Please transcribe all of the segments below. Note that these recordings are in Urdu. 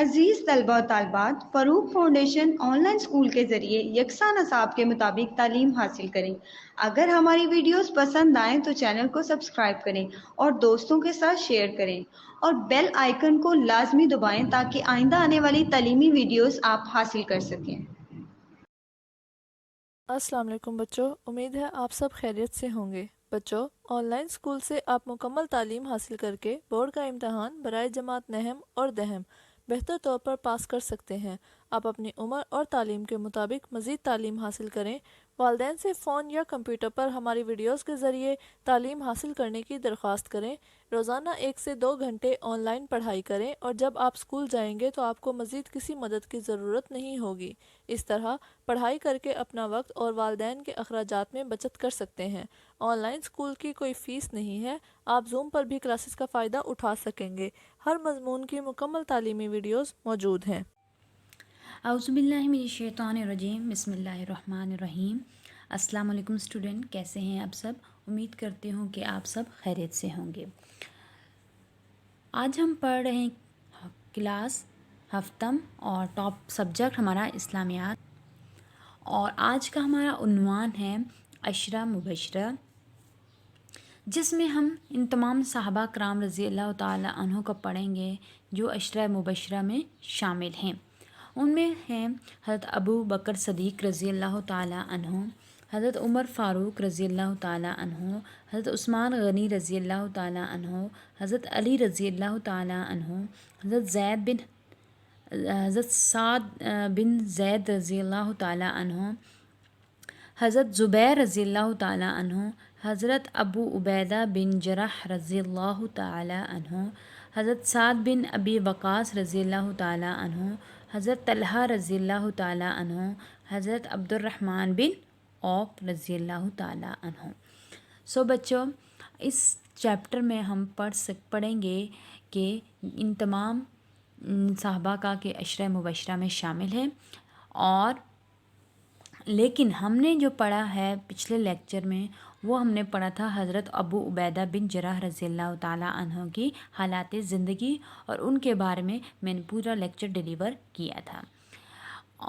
عزیز طلبہ و طالبات، فروغ فاؤنڈیشن آن لائن اسکول کے ذریعے یکساں نصاب کے مطابق تعلیم حاصل کریں۔ اگر ہماری ویڈیوز پسند آئیں تو چینل کو سبسکرائب کریں اور دوستوں کے ساتھ شیئر کریں اور بیل آئیکن کو لازمی دبائیں تاکہ آئندہ آنے والی تعلیمی ویڈیوز آپ حاصل کر سکیں۔ السلام علیکم بچوں، امید ہے آپ سب خیریت سے ہوں گے۔ بچوں، آن لائن اسکول سے آپ مکمل تعلیم حاصل کر کے بورڈ کا امتحان برائے جماعت نہم اور دہم بہتر طور پر پاس کر سکتے ہیں۔ آپ اپنی عمر اور تعلیم کے مطابق مزید تعلیم حاصل کریں۔ والدین سے فون یا کمپیوٹر پر ہماری ویڈیوز کے ذریعے تعلیم حاصل کرنے کی درخواست کریں۔ روزانہ 1 سے 2 گھنٹے آن لائن پڑھائی کریں اور جب آپ اسکول جائیں گے تو آپ کو مزید کسی مدد کی ضرورت نہیں ہوگی۔ اس طرح پڑھائی کر کے اپنا وقت اور والدین کے اخراجات میں بچت کر سکتے ہیں۔ آن لائن اسکول کی کوئی فیس نہیں ہے، آپ زوم پر بھی کلاسز کا فائدہ اٹھا سکیں گے۔ ہر مضمون کی مکمل تعلیمی ویڈیوز موجود ہیں۔ اعوذ باللہ من الشیطان الرجیم، بسم اللہ الرحمن الرحیم۔ السلام علیکم اسٹوڈنٹ، کیسے ہیں آپ سب؟ امید کرتی ہوں کہ آپ سب خیریت سے ہوں گے۔ آج ہم پڑھ رہے ہیں کلاس ہفتم اور ٹاپ سبجیکٹ ہمارا اسلامیات، اور آج کا ہمارا عنوان ہے عشرہ مبشرہ، جس میں ہم ان تمام صحابہ کرام رضی اللہ تعالیٰ عنہ کو پڑھیں گے جو عشرہ مبشرہ میں شامل ہیں۔ ان میں ہیں حضرت ابو بکر صدیق رضی اللہ تعالیٰ عنہ، حضرت عمر فاروق رضی اللہ تعالیٰ عنہ، حضرت عثمان غنی رضی اللہ تعالیٰ عنہ، حضرت علی رضی اللہ تعالیٰ عنہ، حضرت سعد بن زید رضی اللہ تعالیٰ عنہ، حضرت زبیر رضی اللہ تعالیٰ عنہ، حضرت ابو عبیدہ بن جرح رضی اللہ تعالیٰ عنہ، حضرت سعد بن ابی وقاص رضی اللہ تعالیٰ عنہ، حضرت طلحہ رضی اللہ تعالیٰ عنہ، حضرت عبد الرحمن بن عوف رضی اللہ تعالیٰ عنہ۔ بچوں، اس چیپٹر میں ہم پڑھیں گے کہ ان تمام صحابہ کا کہ عشرہ مبشرہ میں شامل ہے، اور لیکن ہم نے جو پڑھا ہے پچھلے لیکچر میں وہ ہم نے پڑھا تھا حضرت ابو عبیدہ بن جرح رضی اللہ تعالیٰ عنہ کی حالات زندگی، اور ان کے بارے میں نے پورا لیکچر ڈیلیور کیا تھا۔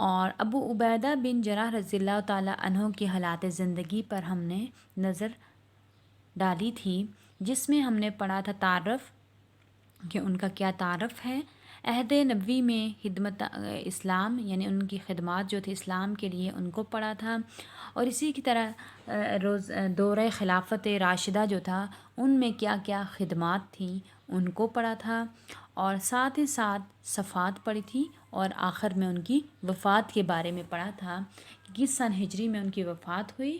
اور ابو عبیدہ بن جرح رضی اللہ تعالیٰ عنہ کی حالات زندگی پر ہم نے نظر ڈالی تھی، جس میں ہم نے پڑھا تھا تعارف، کہ ان کا کیا تعارف ہے، عہد نبوی میں خدمت اسلام، یعنی ان کی خدمات جو تھی اسلام کے لیے ان کو پڑھا تھا، اور اسی کی طرح دورہ خلافت راشدہ جو تھا ان میں کیا کیا خدمات تھیں ان کو پڑھا تھا، اور ساتھ ہی ساتھ صفات پڑھی تھی، اور آخر میں ان کی وفات کے بارے میں پڑھا تھا کہ کس سن ہجری میں ان کی وفات ہوئی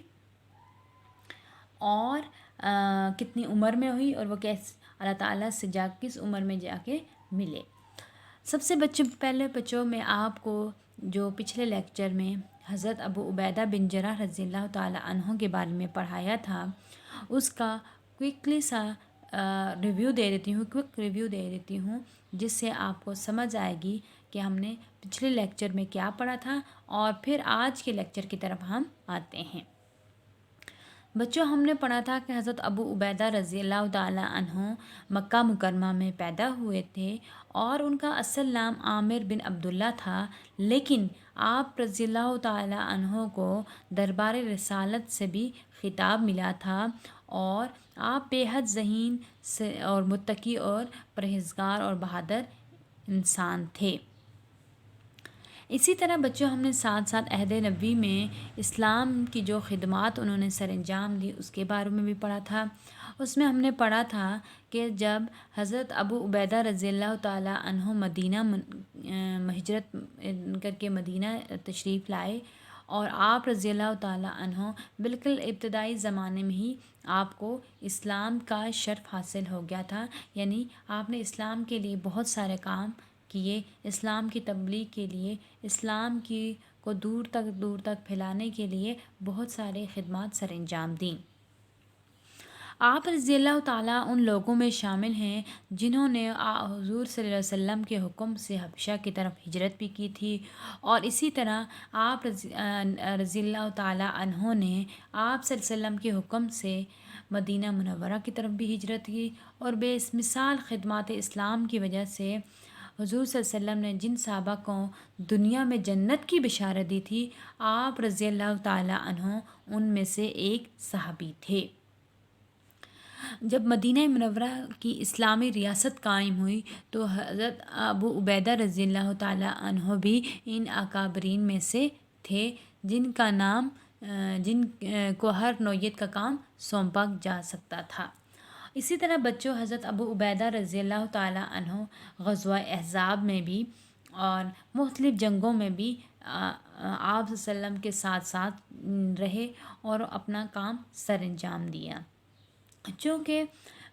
اور کتنی عمر میں ہوئی، اور وہ کیسے اللہ تعالیٰ سے کس عمر میں جا کے ملے۔ سب سے پہلے بچوں میں آپ کو جو پچھلے لیکچر میں حضرت ابو عبیدہ بن جرح رضی اللہ تعالیٰ عنہ کے بارے میں پڑھایا تھا، اس کا کوئک ریویو دے دیتی ہوں جس سے آپ کو سمجھ آئے گی کہ ہم نے پچھلے لیکچر میں کیا پڑھا تھا، اور پھر آج کے لیکچر کی طرف ہم آتے ہیں۔ بچوں، ہم نے پڑھا تھا کہ حضرت ابو عبیدہ رضی اللہ تعالیٰ عنہ مکہ مکرمہ میں پیدا ہوئے تھے، اور ان کا اصل نام عامر بن عبداللہ تھا، لیکن آپ رضی اللہ تعالیٰ عنہ کو دربار رسالت سے بھی خطاب ملا تھا، اور آپ بے حد ذہین اور متقی اور پرہیزگار اور بہادر انسان تھے۔ اسی طرح بچوں، ہم نے ساتھ ساتھ عہد نبوی میں اسلام کی جو خدمات انہوں نے سر انجام دی اس کے بارے میں بھی پڑھا تھا۔ اس میں ہم نے پڑھا تھا کہ جب حضرت ابو عبیدہ رضی اللہ تعالیٰ عنہ مدینہ ہجرت کر کے مدینہ تشریف لائے، اور آپ رضی اللہ تعالیٰ عنہ بالکل ابتدائی زمانے میں ہی آپ کو اسلام کا شرف حاصل ہو گیا تھا، یعنی آپ نے اسلام کے لیے بہت سارے کام کیے، اسلام کی تبلیغ کے لیے، اسلام کو دور تک پھیلانے کے لیے بہت سارے خدمات سر انجام دیں۔ آپ رضی اللہ تعالیٰ ان لوگوں میں شامل ہیں جنہوں نے حضور صلی اللہ علیہ وسلم کے حکم سے حبشہ کی طرف ہجرت بھی کی تھی، اور اسی طرح آپ رضی اللہ تعالیٰ عنہ نے آپ صلی اللہ علیہ وسلم کے حکم سے مدینہ منورہ کی طرف بھی ہجرت کی، اور بے مثال خدمات اسلام کی وجہ سے حضور صلی اللہ علیہ وسلم نے جن صحابہ کو دنیا میں جنت کی بشارت دی تھی، آپ رضی اللہ تعالیٰ عنہ ان میں سے ایک صحابی تھے۔ جب مدینہ منورہ کی اسلامی ریاست قائم ہوئی تو حضرت ابو عبیدہ رضی اللہ تعالیٰ عنہ بھی ان اکابرین میں سے تھے جن کو ہر نوعیت کا کام سونپا جا سکتا تھا۔ اسی طرح بچوں، حضرت ابو عبیدہ رضی اللہ تعالیٰ عنہ غزوہ احزاب میں بھی اور مختلف جنگوں میں بھی آپ صلی اللہ علیہ وسلم کے ساتھ ساتھ رہے اور اپنا کام سر انجام دیا۔ چونکہ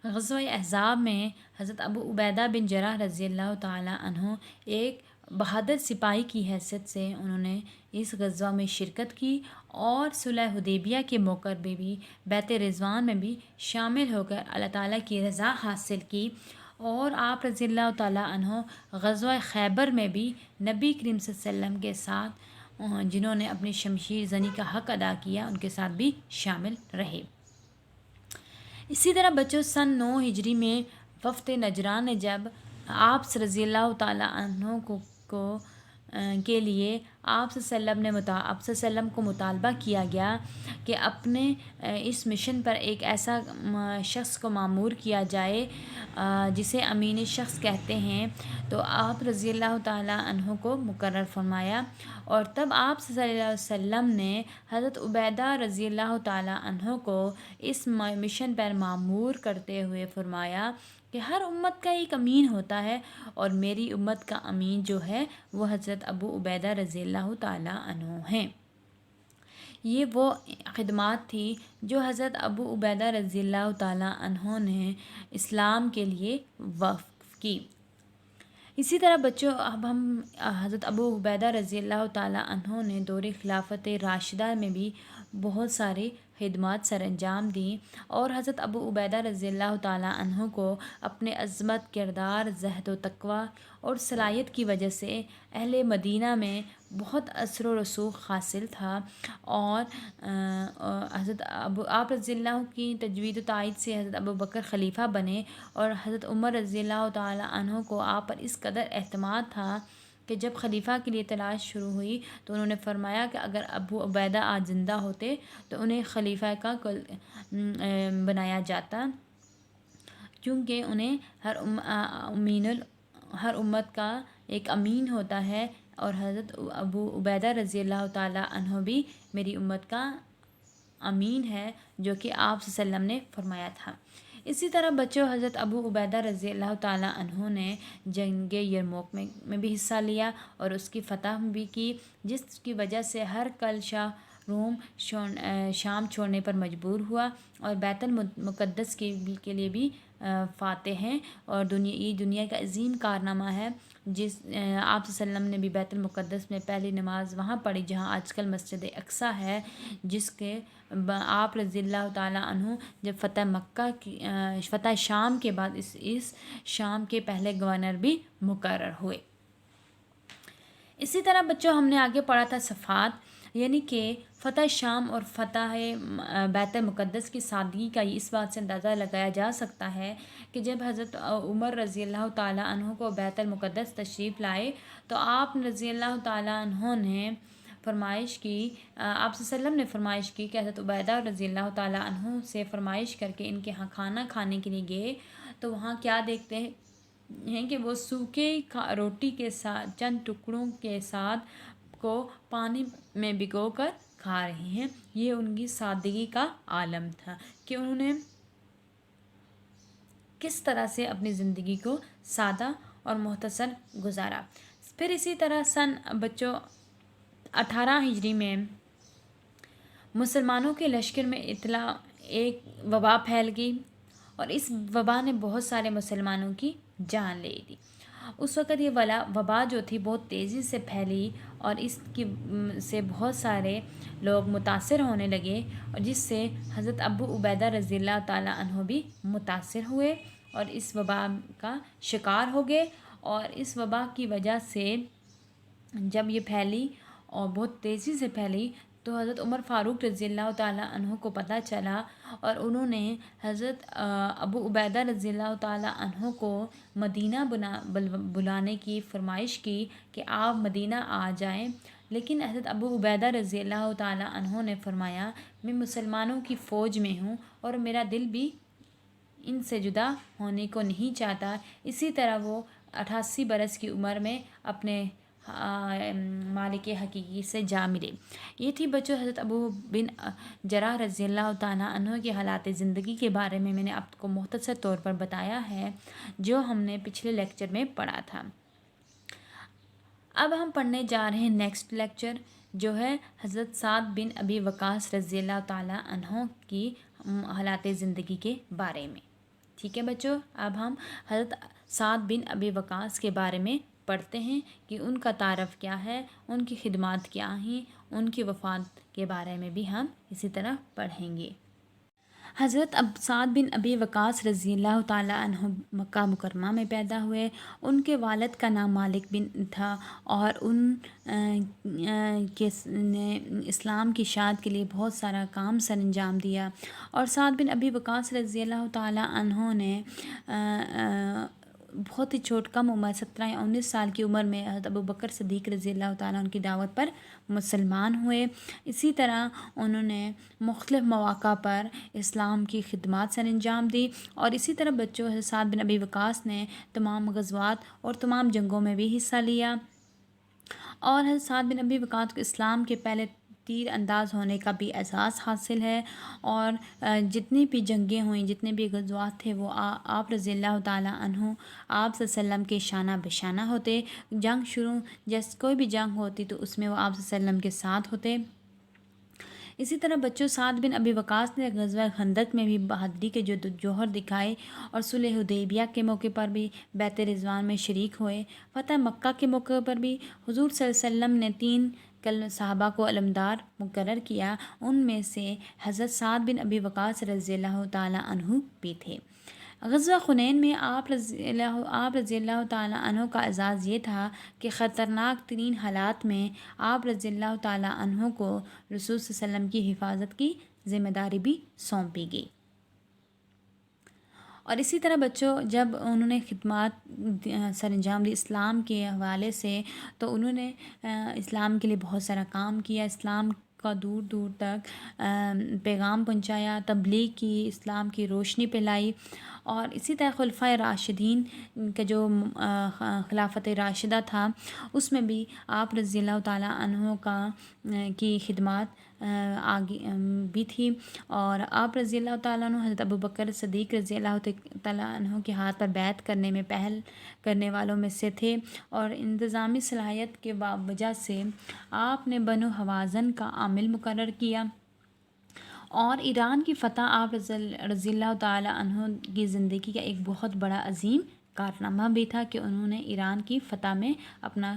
غزوہ احزاب میں حضرت ابو عبیدہ بن جراح رضی اللہ تعالیٰ عنہ ایک بہادر سپاہی کی حیثیت سے انہوں نے اس غزوہ میں شرکت کی اور صلح حدیبیہ کے موقع پہ بھی بیعت رضوان میں بھی شامل ہو کر اللہ تعالیٰ کی رضا حاصل کی، اور آپ رضی اللہ تعالیٰ عنہ غزوہ خیبر میں بھی نبی کریم صلی اللہ علیہ وسلم کے ساتھ جنہوں نے اپنی شمشیر زنی کا حق ادا کیا ان کے ساتھ بھی شامل رہے۔ اسی طرح بچوں، سن 9 ہجری میں وفد نجران نے جب آپ رضی اللہ تعالیٰ عنہ کے لیے آپ صلی اللہ علیہ وسلم کو مطالبہ کیا گیا کہ اپنے اس مشن پر ایک ایسا شخص کو مامور کیا جائے جسے امین شخص کہتے ہیں، تو آپ رضی اللہ تعالیٰ عنہ کو مقرر فرمایا، اور تب آپ صلی اللہ علیہ وسلم نے حضرت عبیدہ رضی اللہ تعالیٰ عنہ کو اس مشن پر مامور کرتے ہوئے فرمایا کہ ہر امت کا ایک امین ہوتا ہے، اور میری امت کا امین جو ہے وہ حضرت ابو عبیدہ رضی اللہ تعالیٰ عنہ ہیں۔ یہ وہ خدمات تھی جو حضرت ابو عبیدہ رضی اللہ تعالیٰ عنہ نے اسلام کے لیے وقف کی۔ اسی طرح بچوں، اب ہم حضرت ابو عبیدہ رضی اللہ تعالیٰ عنہ نے دور خلافت راشدہ میں بھی بہت سارے خدمات سر انجام دیں، اور حضرت ابو عبیدہ رضی اللہ تعالیٰ عنہ کو اپنے عظمت، کردار، زہد و تقویٰ اور صلاحیت کی وجہ سے اہل مدینہ میں بہت اثر و رسوخ حاصل تھا، اور حضرت آپ رضی اللہ کی تجوید و تائید سے حضرت ابو بکر خلیفہ بنے، اور حضرت عمر رضی اللہ تعالیٰ عنہ کو آپ پر اس قدر اعتماد تھا کہ جب خلیفہ کے لیے تلاش شروع ہوئی تو انہوں نے فرمایا کہ اگر ابو عبیدہ آج زندہ ہوتے تو انہیں خلیفہ کا بنایا جاتا، کیونکہ انہیں ہر امت کا ایک امین ہوتا ہے، اور حضرت ابو عبیدہ رضی اللہ تعالیٰ عنہ بھی میری امت کا امین ہے، جو کہ آپ صلی اللہ علیہ وسلم نے فرمایا تھا۔ اسی طرح بچوں، حضرت ابو عبیدہ رضی اللہ تعالیٰ عنہ نے جنگ یرموک میں بھی حصہ لیا اور اس کی فتح بھی کی، جس کی وجہ سے ہر کلشہ روم شام چھوڑنے پر مجبور ہوا، اور بیت المقدس کے لیے بھی فاتح ہیں، اور یہ دنیا کا عظیم کارنامہ ہے۔ آپ صلی اللہ علیہ وسلم نے بھی بیت المقدس میں پہلی نماز وہاں پڑھی جہاں آج کل مسجد اقصیٰ ہے، جس کے آپ رضی اللہ تعالیٰ عنہ جب فتح شام کے بعد اس شام کے پہلے گورنر بھی مقرر ہوئے۔ اسی طرح بچوں، ہم نے آگے پڑھا تھا صفات، یعنی کہ فتح شام اور فتح بیت المقدس کی سادگی کا اس بات سے اندازہ لگایا جا سکتا ہے کہ جب حضرت عمر رضی اللہ تعالیٰ عنہ کو بیت المقدس تشریف لائے تو آپ رضی اللہ تعالیٰ عنہ نے فرمائش کی، آپ صلی اللہ علیہ وسلم نے فرمائش کی کہ حضرت عبیدہ رضی اللہ تعالیٰ عنہ سے فرمائش کر کے ان کے ہاں کھانا کھانے کے لیے گئے، تو وہاں کیا دیکھتے ہیں کہ وہ سوکھے روٹی کے ساتھ چند ٹکڑوں کے ساتھ کو پانی میں بھگو کر کھا رہے ہیں۔ یہ ان کی سادگی کا عالم تھا کہ انہوں نے کس طرح سے اپنی زندگی کو سادہ اور مختصر گزارا۔ پھر اسی طرح سن بچوں 18 ہجری میں مسلمانوں کے لشکر میں ایک وبا پھیل گئی، اور اس وبا نے بہت سارے مسلمانوں کی جان لے لی۔ اس وقت یہ وبا جو تھی بہت تیزی سے پھیلی، اور اس کی سے بہت سارے لوگ متاثر ہونے لگے، اور جس سے حضرت ابو عبیدہ رضی اللہ تعالیٰ عنہ بھی متاثر ہوئے اور اس وبا کا شکار ہو گئے۔ اور اس وبا کی وجہ سے جب یہ پھیلی اور بہت تیزی سے پھیلی تو حضرت عمر فاروق رضی اللہ تعالیٰ عنہ کو پتہ چلا اور انہوں نے حضرت ابو عبیدہ رضی اللہ تعالیٰ عنہ کو مدینہ بلانے کی فرمائش کی کہ آپ مدینہ آ جائیں، لیکن حضرت ابو عبیدہ رضی اللہ تعالیٰ عنہ نے فرمایا میں مسلمانوں کی فوج میں ہوں اور میرا دل بھی ان سے جدا ہونے کو نہیں چاہتا۔ اسی طرح وہ 88 برس کی عمر میں اپنے مالک حقیقی سے جا ملے۔ یہ تھی بچوں حضرت ابو بن جراح رضی اللہ تعالیٰ عنہ کے حالات زندگی کے بارے میں نے آپ کو مختصر طور پر بتایا ہے جو ہم نے پچھلے لیکچر میں پڑھا تھا۔ اب ہم پڑھنے جا رہے ہیں نیکسٹ لیکچر جو ہے حضرت سعد بن ابی وقاص رضی اللہ تعالیٰ عنہ کی حالات زندگی کے بارے میں۔ ٹھیک ہے بچوں، اب ہم حضرت سعد بن ابی وقاص کے بارے میں پڑھتے ہیں کہ ان کا تعارف کیا ہے، ان کی خدمات کیا ہیں، ان کی وفات کے بارے میں بھی ہم اسی طرح پڑھیں گے۔ حضرت سعد بن ابی وقاص رضی اللہ تعالیٰ عنہ مکہ مکرمہ میں پیدا ہوئے۔ ان کے والد کا نام مالک بن تھا اور ان کے نے اسلام کی اشاعت کے لیے بہت سارا کام سر انجام دیا، اور سعد بن ابی وقاص رضی اللہ تعالیٰ عنہ نے بہت ہی کم عمر 17 یا 19 سال کی عمر میں حضرت ابو بکر صدیق رضی اللہ تعالیٰ عنہ کی دعوت پر مسلمان ہوئے۔ اسی طرح انہوں نے مختلف مواقع پر اسلام کی خدمات سر انجام دی، اور اسی طرح بچوں حضرت سعد بن ابی وقاص نے تمام غزوات اور تمام جنگوں میں بھی حصہ لیا، اور حضرت سعد بن ابی وقاص کو اسلام کے پہلے تیر انداز ہونے کا بھی اعزاز حاصل ہے، اور جتنی بھی جنگیں ہوئیں، جتنے بھی غزوات تھے وہ آپ رضی اللہ تعالیٰ عنہ آپ صلی اللہ علیہ وسلم کے شانہ بشانہ ہوتے۔ جنگ شروع جیسے کوئی بھی جنگ ہوتی تو اس میں وہ آپ صلی اللہ علیہ وسلم کے ساتھ ہوتے۔ اسی طرح بچوں سعد بن ابی وقاص نے غزوہ خندق میں بھی بہادری کے جوہر دکھائے، اور صلح حدیبیہ کے موقع پر بھی بیعت رضوان میں شریک ہوئے۔ فتح مکہ کے موقع پر بھی حضور صلی اللہ علیہ وسلم نے 3 صحابہ کو علمدار مقرر کیا، ان میں سے حضرت سعد بن ابی وقاص رضی اللہ تعالیٰ عنہ بھی تھے۔ غزوہ حنین میں آپ رضی اللہ تعالیٰ عنہ کا اعزاز یہ تھا کہ خطرناک ترین حالات میں آپ رضی اللہ تعالیٰ عنہ کو رسول صلی اللہ علیہ وسلم کی حفاظت کی ذمہ داری بھی سونپی گئی۔ اور اسی طرح بچوں جب انہوں نے خدمات سر انجام دی اسلام کے حوالے سے، تو انہوں نے اسلام کے لیے بہت سارا کام کیا، اسلام کا دور دور تک پیغام پہنچایا، تبلیغ کی، اسلام کی روشنی پھیلائی، اور اسی طرح خلفائے راشدین کا جو خلافت راشدہ تھا اس میں بھی آپ رضی اللہ تعالیٰ عنہ کی خدمات آگے بھی تھی، اور آپ رضی اللہ تعالیٰ عنہ حضرت ابو بکر صدیق رضی اللہ تعالیٰ عنہ کے ہاتھ پر بیعت کرنے میں پہل کرنے والوں میں سے تھے، اور انتظامی صلاحیت کے وجہ سے آپ نے بنو حوازن کا عامل مقرر کیا، اور ایران کی فتح آپ رضی اللہ تعالیٰ عنہ کی زندگی کا ایک بہت بڑا عظیم کارنامہ بھی تھا کہ انہوں نے ایران کی فتح میں اپنا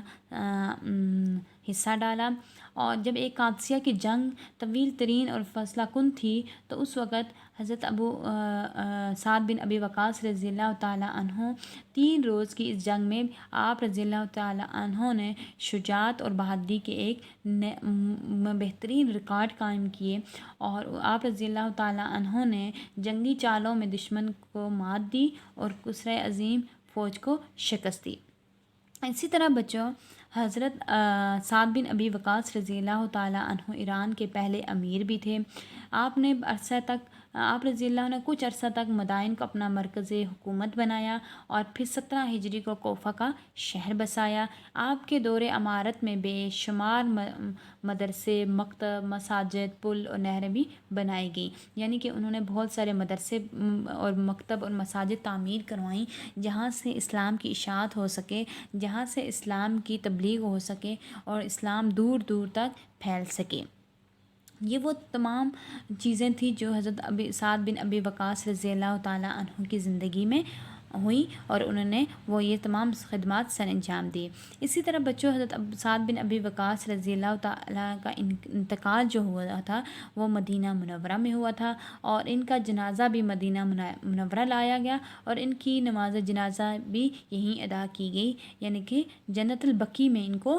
حصہ ڈالا۔ اور جب ایک قادسیہ کی جنگ طویل ترین اور فیصلہ کن تھی تو اس وقت حضرت سعد بن ابی وقاص رضی اللہ تعالیٰ عنہ 3 روز کی اس جنگ میں آپ رضی اللہ تعالیٰ عنہ نے شجاعت اور بہادری کے ایک بہترین ریکارڈ قائم کیے، اور آپ رضی اللہ تعالیٰ عنہ نے جنگی چالوں میں دشمن کو مات دی اور کسرۂ عظیم فوج کو شکست دی۔ اسی طرح بچوں حضرت سعد بن ابی وقاص رضی اللہ تعالیٰ عنہ ایران کے پہلے امیر بھی تھے۔ آپ رضی اللہ نے کچھ عرصہ تک مدائن کو اپنا مرکز حکومت بنایا، اور پھر 17 ہجری کو کوفہ کا شہر بسایا۔ آپ کے دور امارت میں بے شمار مدرسے، مکتب، مساجد، پل اور نہریں بھی بنائی گئیں، یعنی کہ انہوں نے بہت سارے مدرسے اور مکتب اور مساجد تعمیر کروائیں جہاں سے اسلام کی اشاعت ہو سکے، جہاں سے اسلام کی تبلیغ ہو سکے اور اسلام دور دور تک پھیل سکے۔ یہ وہ تمام چیزیں تھیں جو حضرت سعد بن ابی وقاص رضی اللہ تعالیٰ عنہ کی زندگی میں ہوئی، اور انہوں نے یہ تمام خدمات سر انجام دی۔ اسی طرح بچوں حضرت سعد بن ابی وقاص رضی اللہ تعالیٰ کا انتقال جو ہوا تھا وہ مدینہ منورہ میں ہوا تھا، اور ان کا جنازہ بھی مدینہ منورہ لایا گیا، اور ان کی نماز جنازہ بھی یہیں ادا کی گئی، یعنی کہ جنت البقیع میں ان کو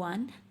1,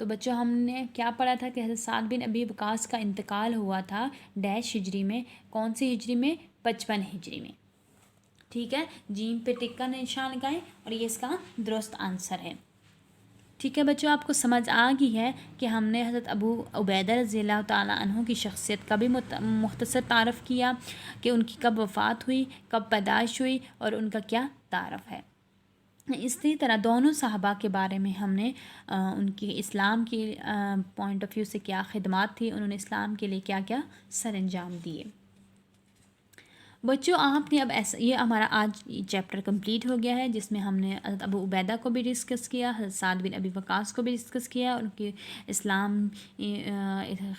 تو بچوں ہم نے کیا پڑھا تھا کہ حضرت سعد بن ابی وقاص کا انتقال ہوا تھا ڈیش ہجری میں، کون سی ہجری میں؟ 55 ہجری میں. ٹھیک ہے، جیم پہ ٹک کا نشان لگائیں اور یہ اس کا درست آنسر ہے. ٹھیک ہے بچوں، آپ کو سمجھ آ گئی ہے کہ ہم نے حضرت ابو عبیدہ رضی اللہ تعالیٰ عنہ کی شخصیت کا بھی مختصر تعارف کیا کہ ان کی کب وفات ہوئی، کب پیدائش ہوئی اور ان کا کیا تعارف ہے. اسی طرح دونوں صحابہ کے بارے میں ہم نے ان کی اسلام کی پوائنٹ آف ویو سے کیا خدمات تھی، انہوں نے اسلام کے لیے کیا کیا سر انجام دیے. بچوں آپ نے اب ایسا، یہ ہمارا آج چیپٹر کمپلیٹ ہو گیا ہے جس میں ہم نے حضرت ابو عبیدہ کو بھی ڈسکس کیا، حضرت سعد بن ابی وقاص کو بھی ڈسکس کیا، ان کی اسلام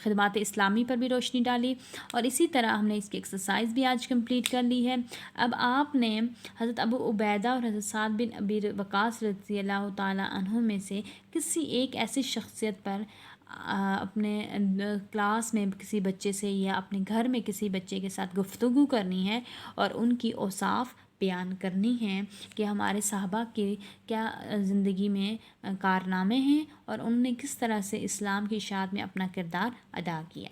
خدمات اسلامی پر بھی روشنی ڈالی، اور اسی طرح ہم نے اس کی ایکسرسائز بھی آج کمپلیٹ کر لی ہے. اب آپ نے حضرت ابو عبیدہ اور حضرت سعد بن ابی وقاص رضی اللہ تعالیٰ عنہ میں سے کسی ایک ایسی شخصیت پر اپنے کلاس میں کسی بچے سے یا اپنے گھر میں کسی بچے کے ساتھ گفتگو کرنی ہے اور ان کی اوصاف بیان کرنی ہیں کہ ہمارے صحابہ کے کیا زندگی میں کارنامے ہیں اور انہوں نے کس طرح سے اسلام کی اشاعت میں اپنا کردار ادا کیا.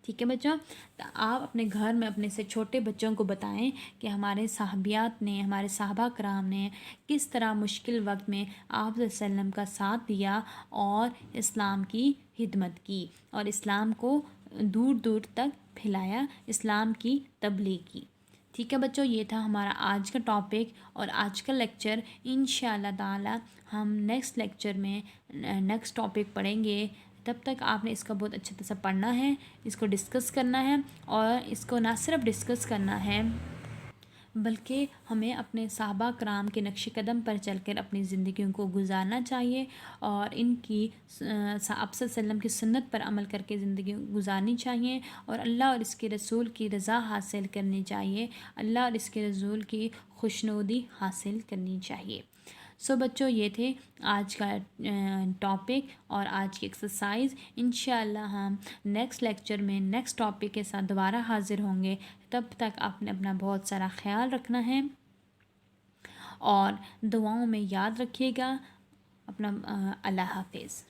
ٹھیک ہے بچوں، تو آپ اپنے گھر میں اپنے سے چھوٹے بچوں کو بتائیں کہ ہمارے صحابیات نے، ہمارے صحابہ کرام نے کس طرح مشکل وقت میں آپ صلی اللہ علیہ وسلم کا ساتھ دیا اور اسلام کی خدمت کی اور اسلام کو دور دور تک پھیلایا، اسلام کی تبلیغ کی. ٹھیک ہے بچوں، یہ تھا ہمارا آج کا ٹاپک اور آج کا لیکچر. انشاءاللہ تعالی ہم نیکسٹ لیکچر میں نیکسٹ ٹاپک پڑھیں گے. تب تک آپ نے اس کا بہت اچھے سے پڑھنا ہے، اس کو ڈسکس کرنا ہے، اور اس کو نہ صرف ڈسکس کرنا ہے بلکہ ہمیں اپنے صحابہ کرام کے نقش قدم پر چل کر اپنی زندگیوں کو گزارنا چاہیے اور ان کی آپ صلی اللہ علیہ وسلم کی سنت پر عمل کر کے زندگی گزارنی چاہیے اور اللہ اور اس کے رسول کی رضا حاصل کرنی چاہیے، اللہ اور اس کے رسول کی خوشنودی حاصل کرنی چاہیے. سو بچوں، یہ تھے آج کا ٹاپک اور آج کی ایکسرسائز. انشاءاللہ ہم نیکسٹ لیکچر میں نیکسٹ ٹاپک کے ساتھ دوبارہ حاضر ہوں گے. تب تک آپ نے اپنا بہت سارا خیال رکھنا ہے اور دعاؤں میں یاد رکھیے گا اپنا. اللہ حافظ.